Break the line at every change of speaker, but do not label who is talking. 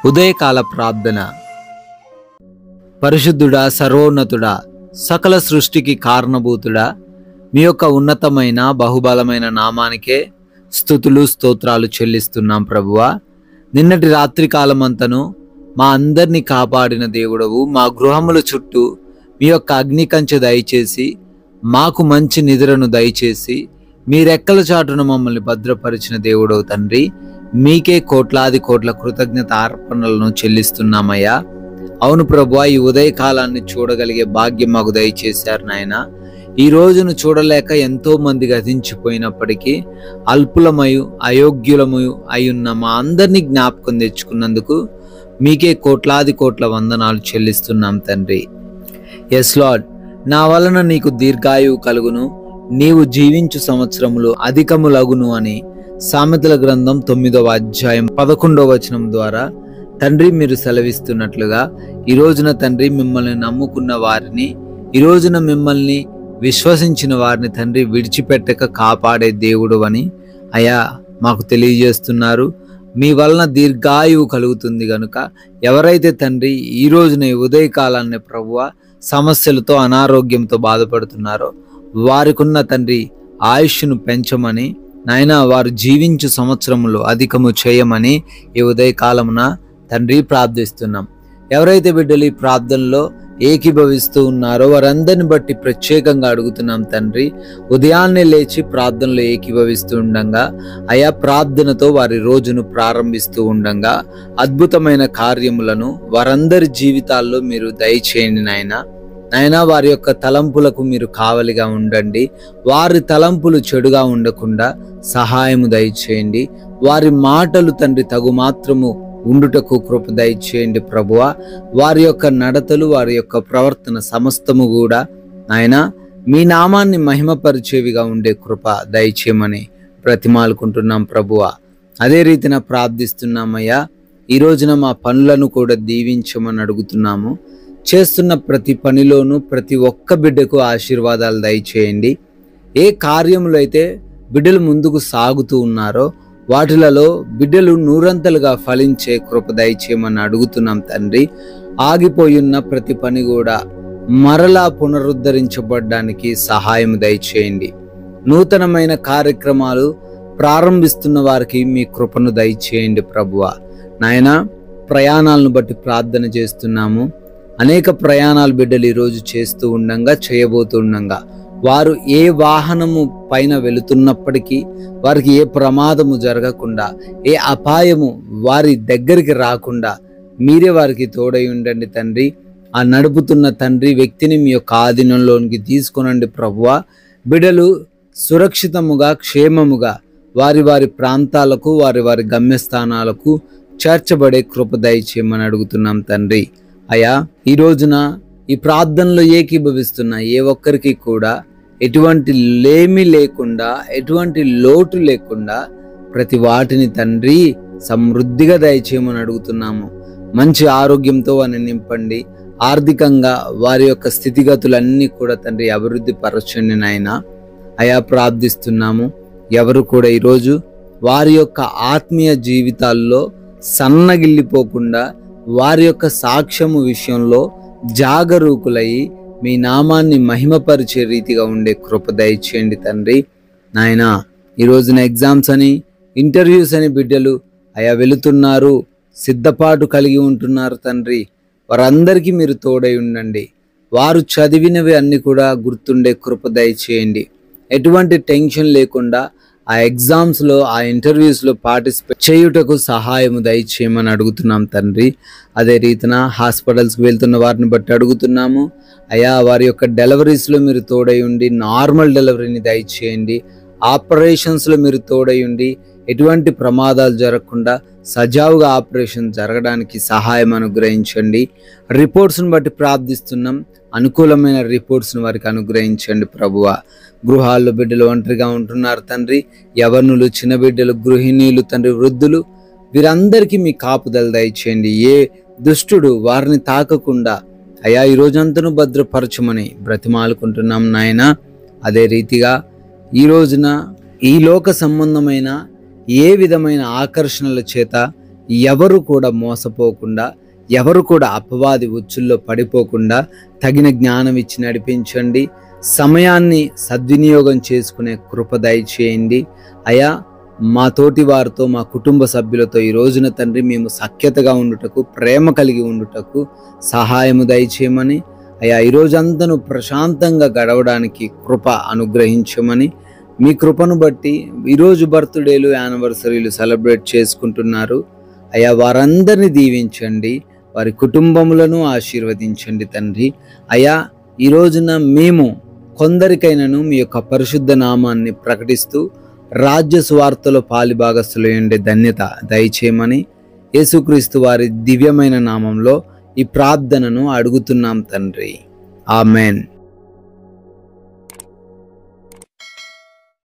ఉదయకాల ప్రార్థన. పరిశుద్ధుడా, సర్వోన్నతుడా, సకల సృష్టికి కారణభూతుడా, మీ యొక్క ఉన్నతమైన బహుబలమైన నామానికే స్తుతులు స్తోత్రాలు చెల్లిస్తున్నాం ప్రభువా. నిన్నటి రాత్రి కాలమంతను మా అందరినీ కాపాడిన దేవుడవు, మా గృహముల చుట్టూ మీ యొక్క అగ్ని కంచె దయచేసి మాకు మంచి నిద్రను దయచేసి మీ రెక్కల చాటున మమ్మల్ని భద్రపరిచిన దేవుడవు తండ్రి, మీకే కోట్లాది కోట్ల కృతజ్ఞత అర్పణలను చెల్లిస్తున్నామయ్యా. అవును ప్రభువా, ఈ ఉదయకాలాన్ని చూడగలిగే భాగ్యం మాకు దయచేశారు నాయన. ఈ రోజును చూడలేక ఎంతో మంది గతించిపోయినప్పటికీ అల్పులమయు అయోగ్యులమయు అయ్యున్న మా అందరినీ జ్ఞాపకం తెచ్చుకున్నందుకు మీకే కోట్లాది కోట్ల వందనాలు చెల్లిస్తున్నాం తండ్రి. ఎస్ లార్డ్, నా వలన నీకు దీర్ఘాయువు కలుగును, నీవు జీవించు సంవత్సరములు అధికములగును అని సామెతల గ్రంథం 9వ అధ్యాయం 11వ వచనం ద్వారా తండ్రి మీరు సెలవిస్తున్నట్లుగా ఈ రోజున తండ్రి మిమ్మల్ని నమ్ముకున్న వారిని, ఈ రోజున మిమ్మల్ని విశ్వసించిన వారిని తండ్రి విడిచిపెట్టక కాపాడే దేవుడు అని అయా మాకు తెలియజేస్తున్నారు. మీ వలన దీర్ఘాయువు కలుగుతుంది గనుక ఎవరైతే తండ్రి ఈ రోజున ఉదయకాలాన్ని ప్రభువా సమస్యలతో అనారోగ్యంతో బాధపడుతున్నారో వారికున్న తండ్రి ఆయుష్ను పెంచమని నాయన, వారు జీవించు సంవత్సరములు అధికము చేయమని ఈ ఉదయకాలమున తండ్రి ప్రార్థిస్తున్నాం. ఎవరైతే బిడ్డలు ఈ ప్రార్థనలో ఏకీభవిస్తూ ఉన్నారో వారందరిని బట్టి ప్రత్యేకంగా అడుగుతున్నాం తండ్రి. ఉదయాన్నే లేచి ప్రార్థనలో ఏకీభవిస్తూ ఉండంగా ఆయా ప్రార్థనతో వారి రోజును ప్రారంభిస్తూ ఉండంగా అద్భుతమైన కార్యములను వారందరి జీవితాల్లో మీరు దయచేయండి నాయన. నాయనా, వారి యొక్క తలంపులకు మీరు కావలిగా ఉండండి. వారి తలంపులు చెడుగా ఉండకుండా సహాయము దయచేయండి. వారి మాటలు తండ్రి తగు మాత్రము ఉండుటకు కృప దయచేయండి ప్రభువా. వారి యొక్క నడతలు, వారి యొక్క ప్రవర్తన సమస్తము కూడా నాయనా మీ నామాన్ని మహిమపరిచేవిగా ఉండే కృప దయచేయమని బ్రతిమాలుకుంటున్నాం ప్రభువా. అదే రీతిన ప్రార్థిస్తున్నామయ్యా. ఈ రోజున మా పనులను కూడా దీవించమని అడుగుతున్నాము. చేస్తున్న ప్రతి పనిలోనూ ప్రతి ఒక్క బిడ్డకు ఆశీర్వాదాలు దయచేయండి. ఏ కార్యములు అయితే బిడ్డలు ముందుకు సాగుతూ ఉన్నారో వాటిలలో బిడ్డలు నూరంతలుగా ఫలించే కృప దయచేయమని అడుగుతున్నాం తండ్రి. ఆగిపోయున్న ప్రతి పని కూడా మరలా పునరుద్ధరించబడడానికి సహాయం దయచేయండి. నూతనమైన కార్యక్రమాలు ప్రారంభిస్తున్న వారికి మీ కృపను దయచేయండి ప్రభువా. నాయనా, ప్రయాణాలను బట్టి ప్రార్థన చేస్తున్నాము. అనేక ప్రయాణాలు బిడ్డలు ఈరోజు చేస్తూ ఉండంగా, చేయబోతూ ఉండంగా వారు ఏ వాహనము పైన వెళుతున్నప్పటికీ వారికి ఏ ప్రమాదము జరగకుండా, ఏ అపాయము వారి దగ్గరికి రాకుండా మీరే వారికి తోడై ఉండండి తండ్రి. ఆ నడుపుతున్న తండ్రి వ్యక్తిని మీ యొక్క ఆధీనంలోనికి తీసుకొనండి ప్రభువా. బిడ్డలు సురక్షితముగా క్షేమముగా వారి వారి ప్రాంతాలకు, వారి వారి గమ్యస్థానాలకు చేర్చబడే కృప దయచేయమని అడుగుతున్నాం తండ్రి. అయ్యా, ఈ రోజున ఈ ప్రార్థనలో ఏకీభవిస్తున్న ఏ ఒక్కరికి కూడా ఎటువంటి లేమి లేకుండా, ఎటువంటి లోటు లేకుండా ప్రతి వాటిని తండ్రి సమృద్ధిగా దయచేయమని అడుగుతున్నాము. మంచి ఆరోగ్యంతో వారిని నింపండి. ఆర్థికంగా వారి యొక్క స్థితిగతులన్నీ కూడా తండ్రి అభివృద్ధి పరచండి నాయన. అయా ప్రార్థిస్తున్నాము. ఎవరు కూడా ఈరోజు వారి యొక్క ఆత్మీయ జీవితాల్లో సన్నగిల్లిపోకుండా వారి యొక్క సాక్ష్యము విషయంలో జాగరూకులై మీ నామాన్ని మహిమపరిచే రీతిగా ఉండే కృప దయచేయండి తండ్రి. నాయనా, ఈ రోజున ఎగ్జామ్స్ అని, ఇంటర్వ్యూస్ అని బిడ్డలు అయా వెళుతున్నారు, సిద్ధపాటు కలిగి ఉంటున్నారు తండ్రి. వారందరికీ మీరు తోడై ఉండండి. వారు చదివినవి అన్ని కూడా గుర్తుండే కృప దయచేయండి. ఎటువంటి టెన్షన్ లేకుండా ఆ ఎగ్జామ్స్లో, ఆ ఇంటర్వ్యూస్లో పార్టిసిపేట్ చేయుటకు సహాయము దయచేయమని అడుగుతున్నాం తండ్రి. అదే రీతిన హాస్పిటల్స్కి వెళ్తున్న వారిని బట్టి అడుగుతున్నాము. అయా, వారి యొక్క డెలివరీస్లో మీరు తోడై ఉండి నార్మల్ డెలివరీని దయచేయండి. ఆపరేషన్స్లో మీరు తోడై ఉండి ఎటువంటి ప్రమాదాలు జరగకుండా సజావుగా ఆపరేషన్ జరగడానికి సహాయం అనుగ్రహించండి. రిపోర్ట్స్ని బట్టి ప్రార్థిస్తున్నాం. అనుకూలమైన రిపోర్ట్స్ని వారికి అనుగ్రహించండి ప్రభువా. గృహాల్లో బిడ్డలు ఒంటరిగా ఉంటున్నారు తండ్రి. యవనులు, చిన్న బిడ్డలు, గృహిణీలు తండ్రి, వృద్ధులు వీరందరికీ మీ కాపుదల దయచేయండి. ఏ దుష్టుడు వారిని తాకకుండా అయా ఈ రోజంతను భద్రపరచమని బ్రతిమాలుకుంటున్నాం నాయన. అదే రీతిగా ఈ రోజున ఈ లోక సంబంధమైన ఏ విధమైన ఆకర్షణల చేత ఎవరు కూడా మోసపోకుండా, ఎవరు కూడా అపవాది ఉచ్చుల్లో పడిపోకుండా తగిన జ్ఞానం ఇచ్చి నడిపించండి. సమయాన్ని సద్వినియోగం చేసుకునే కృప దయచేయండి అయా. మా తోటి వారితో, మా కుటుంబ సభ్యులతో ఈ రోజున తండ్రి మేము సఖ్యతగా ఉండుటకు, ప్రేమ కలిగి ఉండుటకు సహాయము దయచేయమని అయా. ఈ రోజంతను ప్రశాంతంగా గడవడానికి కృప అనుగ్రహించమని, మీ కృపను బట్టి ఈరోజు బర్త్డేలు, యానివర్సరీలు సెలబ్రేట్ చేసుకుంటున్నారు అయా, వారందరినీ దీవించండి, వారి కుటుంబములను ఆశీర్వదించండి తండ్రి అయా. ఈ రోజున మేము కొందరికైనాను మీ యొక్క పరిశుద్ధ నామాన్ని ప్రకటిస్తూ రాజ్య సువార్తలో పాలిభాగస్తులయ్యుండే ధన్యత దయచేయమని యేసుక్రీస్తు వారి దివ్యమైన నామంలో ఈ ప్రార్థనను అడుగుతున్నాం తండ్రి. ఆమెన్.